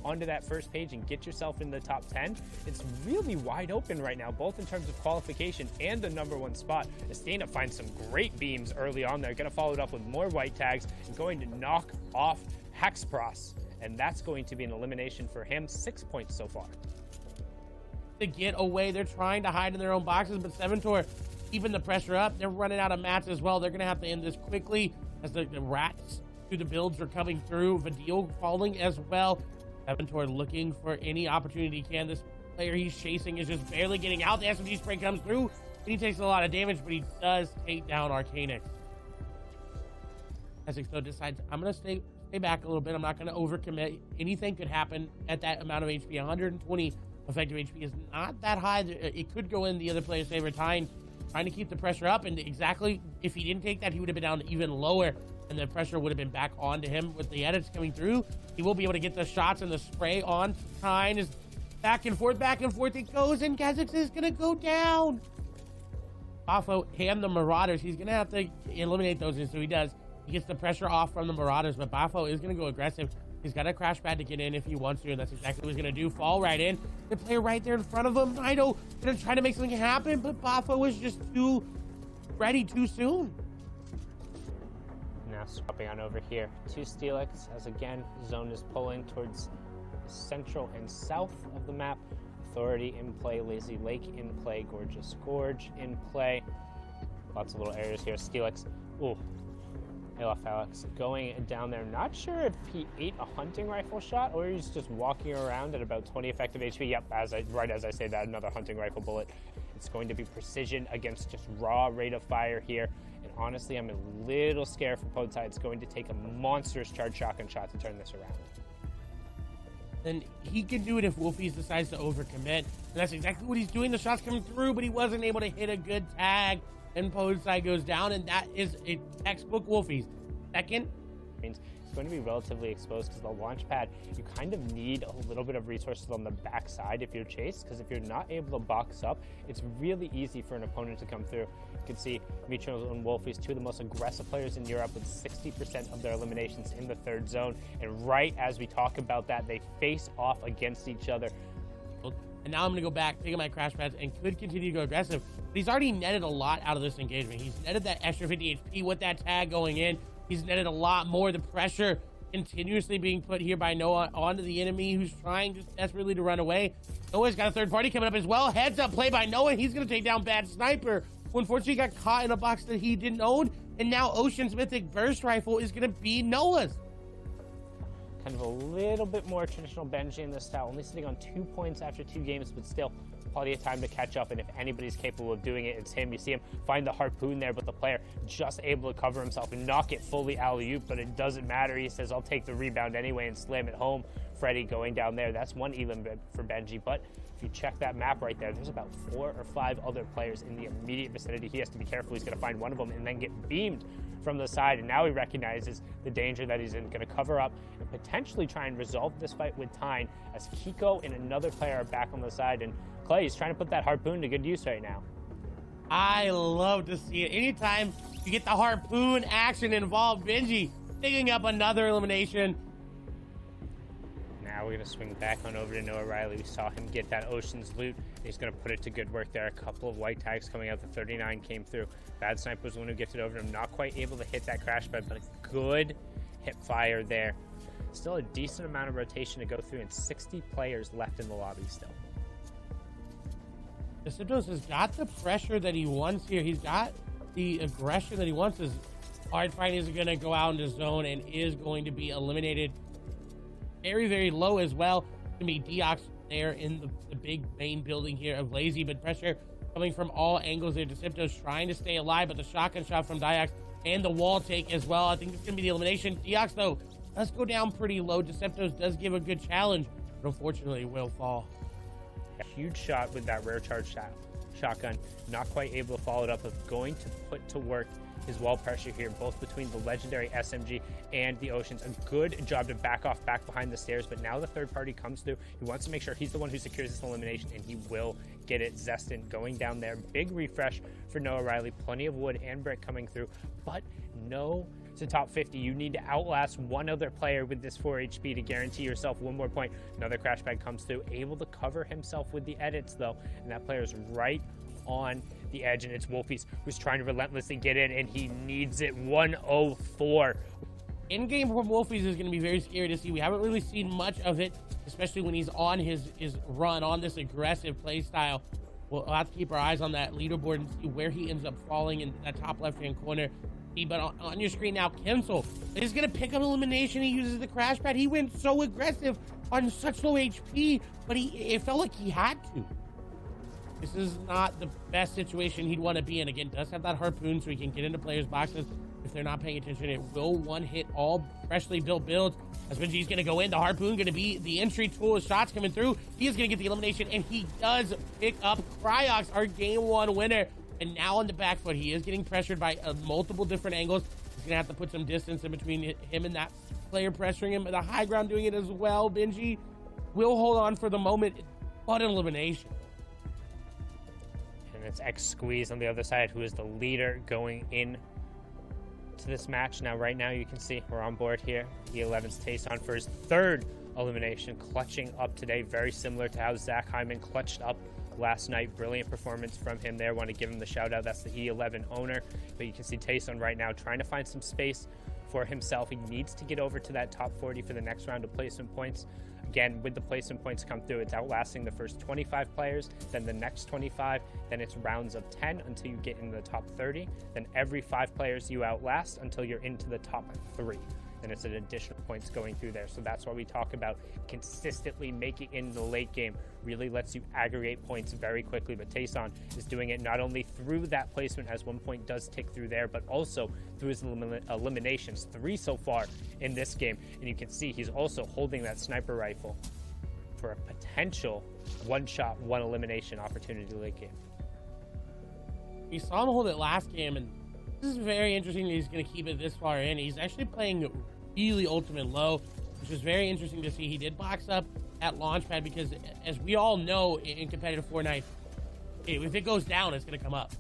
onto that first page and get yourself in the top 10, it's really wide open right now, both in terms of qualification and the #1 spot. Estina finds some great beams early on there, going to follow it up with more white tags and going to knock off Hexpros. And that's going to be an elimination for him. 6 points so far. To get away, they're trying to hide in their own boxes, but Seventor keeping the pressure up. They're running out of mats as well. They're going to have to end this quickly as the rats through the builds are coming through. Vadil falling as well. Seventor looking for any opportunity he can. This player he's chasing is just barely getting out. The SMG spray comes through, and he takes a lot of damage, but he does take down Arcanix. Essex, though, decides, I'm going to stay back a little bit. I'm not going to overcommit. Anything could happen at that amount of HP. 120 effective HP is not that high. It could go in the other player's favor. Trying to keep the pressure up, and exactly, if he didn't take that, he would have been down even lower, and the pressure would have been back onto him. With the edits coming through, he will be able to get the shots and the spray on. Tyne is back and forth it goes, and Kha'Zix is going to go down. Bafo and the Marauders, he's going to have to eliminate those, and so he does. He gets the pressure off from the Marauders, but Bafo is going to go aggressive. He's got a crash pad to get in if he wants to, and that's exactly what he's going to do. Fall right in. The player right there in front of him. Nido going to try to make something happen, but Bafo was just too ready too soon. Now swapping on over here to Steelix, as again, zone is pulling towards central and south of the map. Authority in play, Lazy Lake in play, Gorgeous Gorge in play. Lots of little areas here. Steelix, ooh. Alex going down there. Not sure if he ate a hunting rifle shot or he's just walking around at about 20 effective HP. Yep, right as I say that, another hunting rifle bullet. It's going to be precision against just raw rate of fire here. And honestly, I'm a little scared for Podeside. It's going to take a monstrous charge shotgun shot to turn this around. And he can do it if Wolfies decides to overcommit. And that's exactly what he's doing. The shot's coming through, but he wasn't able to hit a good tag. And Podeside goes down, and that is a textbook Wolfies. Second, means it's going to be relatively exposed because the launch pad, you kind of need a little bit of resources on the backside if you're chased, because if you're not able to box up, it's really easy for an opponent to come through. You can see Mitros and Wolfies, two of the most aggressive players in Europe, with 60% of their eliminations in the third zone. And right as we talk about that, they face off against each other. And now I'm going to go back, taking my crash pads, and could continue to go aggressive. But he's already netted a lot out of this engagement. He's netted that extra 50 HP with that tag going in. He's netted a lot more. The pressure continuously being put here by Noah onto the enemy, who's trying just desperately to run away. Noah's got a third party coming up as well. Heads up play by Noah. He's going to take down Bad Sniper, who unfortunately got caught in a box that he didn't own. And now Ocean's Mythic Burst Rifle is going to be Noah's. Kind of a little bit more traditional Benji in this style, only sitting on 2 points after 2 games, but still plenty of time to catch up, and if anybody's capable of doing it, it's him. You see him find the harpoon there, but the player just able to cover himself and knock it fully alley-oop, but it doesn't matter. He says, I'll take the rebound anyway and slam it home. Freddy going down there. That's one elim for Benji, but if you check that map right there, there's about 4 or 5 other players in the immediate vicinity. He has to be careful. He's going to find one of them and then get beamed from the side, and now he recognizes the danger that he's in. Going to cover up and potentially try and resolve this fight with Tyne, as Kiko and another player are back on the side, and Clay is trying to put that harpoon to good use right now. I love to see it. Anytime you get the harpoon action involved, Benji picking up another elimination. Now we're going to swing back on over to Noah Riley. We saw him get that Ocean's loot. He's going to put it to good work there. A couple of white tags coming out. The 39 came through. Bad Sniper was the one who gifted over to him. Not quite able to hit that crash pad, but a good hip fire there. Still a decent amount of rotation to go through, and 60 players left in the lobby still. Deceptos has got the pressure that he wants here. He's got the aggression that he wants. His hard fight is going to go out into zone and is going to be eliminated very, very low as well. It's going to be Deox there in the big main building here of Lazy, but pressure coming from all angles there. Deceptos trying to stay alive, but the shotgun shot from Deox and the wall take as well. I think it's going to be the elimination. Deox, though, does go down pretty low. Deceptos does give a good challenge, but unfortunately will fall. A huge shot with that rare charge shotgun. Not quite able to follow it up, but going to put to work his wall pressure here, both between the legendary SMG and the Oceans. A good job to back off back behind the stairs, but now the third party comes through. He wants to make sure he's the one who secures this elimination, and he will get it. Zestin going down there. Big refresh for Noah Riley. Plenty of wood and brick coming through, but no to top 50. You need to outlast one other player with this 4 HP to guarantee yourself one more point. Another crash pad comes through, able to cover himself with the edits though, and that player's right on the edge, and it's Wolfies who's trying to relentlessly get in, and he needs it. 104. In-game from Wolfies is going to be very scary to see. We haven't really seen much of it, especially when he's on his run, on this aggressive play style. We'll have to keep our eyes on that leaderboard and see where he ends up falling in that top left-hand corner. But on your screen now, Kensel is going to pick up elimination. He uses the crash pad. He went so aggressive on such low HP, but it felt like he had to. This is not the best situation he'd want to be in. Again, does have that harpoon so he can get into players' boxes. If they're not paying attention, it will one-hit all freshly built builds. As Benji's going to go in, the harpoon going to be the entry tool. His shots coming through. He is going to get the elimination, and he does pick up Cryox, our game one winner. And now on the back foot, he is getting pressured by multiple different angles. He's going to have to put some distance in between him and that player pressuring him. But the high ground doing it as well. Benji will hold on for the moment, but an elimination. And it's X Squeeze on the other side, who is the leader going in to this match. Now, right now, you can see we're on board here. E11's Tayson for his third elimination, clutching up today. Very similar to how Zach Hyman clutched up last night. Brilliant performance from him there. Want to give him the shout out. That's the E11 owner. But you can see Tayson right now trying to find some space for himself. He needs to get over to that top 40 for the next round of placement points. Again, with the placement points come through, it's outlasting the first 25 players, then the next 25, then it's rounds of 10 until you get into the top 30, then every 5 players you outlast until you're into the top 3. And it's an additional points going through there. So that's why we talk about consistently making it in the late game. Really lets you aggregate points very quickly. But Tayson is doing it not only through that placement, as 1 point does tick through there, but also through his eliminations. 3 so far in this game. And you can see he's also holding that sniper rifle for a potential one-shot, one elimination opportunity late game. We saw him hold it last game, and this is very interesting that he's going to keep it this far in. He's actually playing really ultimate low, which is very interesting to see. He did box up at Launchpad because, as we all know in competitive Fortnite, if it goes down, it's going to come up.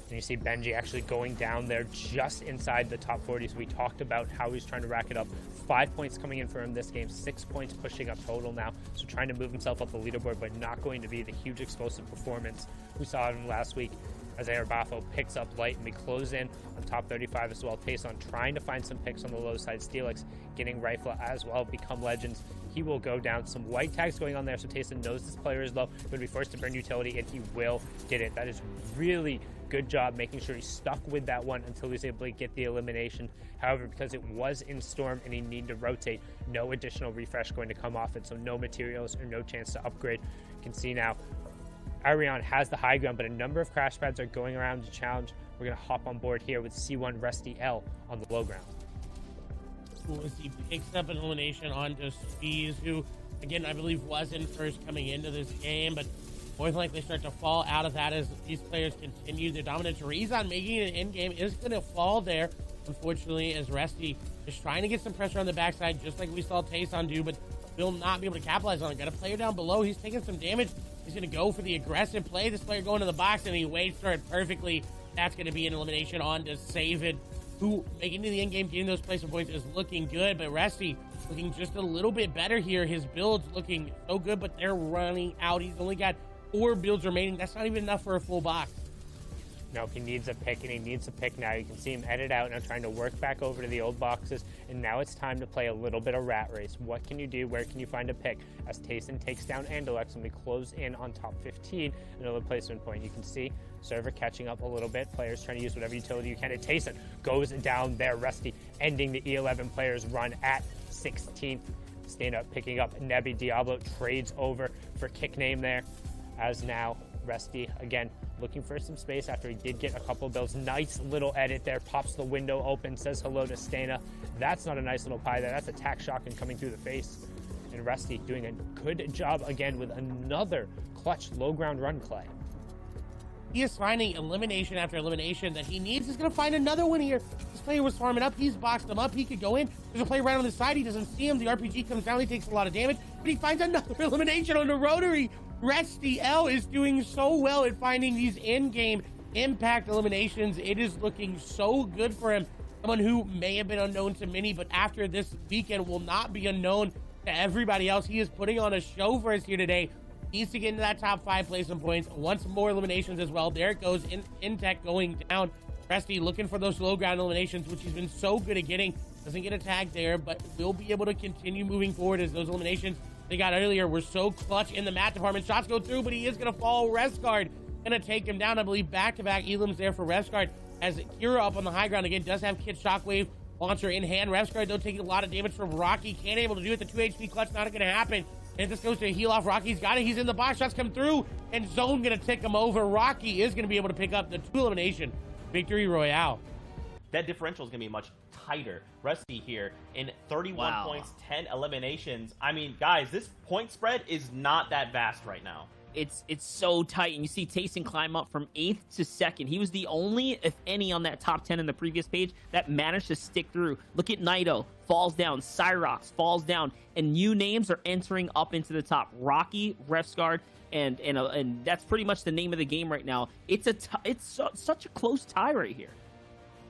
And you see Benji actually going down there just inside the top 40. So we talked about how he's trying to rack it up. 5 points coming in for him this game, 6 points pushing up total now. So trying to move himself up the leaderboard, but not going to be the huge explosive performance we saw him last week. As Bafo picks up light, and we close in on top 35 as well. Tayson trying to find some picks on the low side. Steelix getting rifle as well. Become legends. He will go down. Some white tags going on there, so Tayson knows this player is low. Going to be forced to burn utility, and he will get it. That is really good job making sure he's stuck with that one until he's able to get the elimination. However, because it was in Storm and he needed to rotate, no additional refresh going to come off it, so no materials or no chance to upgrade. You can see now Arion has the high ground, but a number of crash pads are going around to challenge. We're going to hop on board here with C1 Rusty L on the low ground. He picks up an elimination onto Spees, who, again, I believe wasn't first coming into this game, but more than likely start to fall out of that as these players continue their dominance. Rezon making it in game is going to fall there, unfortunately, as Rusty is trying to get some pressure on the backside, just like we saw Tayson do, but will not be able to capitalize on it. Got a player down below. He's taking some damage. He's going to go for the aggressive play. This player going to the box, and he waits for it perfectly. That's going to be an elimination on to save it. Who, making it to the end game, getting those placement points is looking good, but Rusty looking just a little bit better here. His build's looking so good, but they're running out. He's only got 4 builds remaining. That's not even enough for a full box. No, he needs a pick, and he needs a pick now. You can see him edit out now, trying to work back over to the old boxes, and now it's time to play a little bit of rat race. What can you do? Where can you find a pick? As Tayson takes down Andalex, and we close in on top 15, another placement point. You can see server catching up a little bit. Players trying to use whatever utility you can, and Tayson goes down there. Rusty ending the E11 players run at 16th. Stand up, picking up Nebi. Diablo trades over for kick name there, as now Rusty again looking for some space after he did get a couple of builds. Nice little edit there, pops the window open, says hello to Stana. That's not a nice little pie there. That's a tack shotgun coming through the face. And Rusty doing a good job again with another clutch low ground run, Clay. He is finding elimination after elimination that he needs. He's going to find another one here. This player was farming up. He's boxed him up. He could go in. There's a player right on the side. He doesn't see him. The RPG comes down. He takes a lot of damage, but he finds another elimination on the rotary. Rusty L is doing so well at finding these in-game impact eliminations. It is looking so good for him. someone who may have been unknown to many, but after this weekend will not be unknown to everybody else. He is putting on a show for us here today. Needs to get into that top 5, play some points. Wants more eliminations as well. There it goes. Intech going down. Presty looking for those low ground eliminations, which he's been so good at getting. Doesn't get a tag there, but will be able to continue moving forward as those eliminations they got earlier were so clutch in the mat department. Shots go through, but he is going to fall. Resguard going to take him down. I believe back-to-back elims there for Resguard, as Kira up on the high ground again does have Kid Shockwave launcher in hand. Resguard, though, taking a lot of damage from Rocky. Can't able to do it. The 2 HP clutch not going to happen. And this goes to heal off. Rocky's got it. He's in the box. Shots come through, and Zone going to tick him over. Rocky is going to be able to pick up the 2 elimination victory royale. That differential is going to be much tighter. Rusty here in 31 points, 10 eliminations. I mean, guys, this point spread is not that vast right now. It's so tight, and you see Tayson climb up from 8th to 2nd. He was the only, if any, on that top 10 in the previous page that managed to stick through. Look at Naito, falls down. Cyrox falls down, and new names are entering up into the top. Rocky, Refsguard, and that's pretty much the name of the game right now. It's such a close tie right here.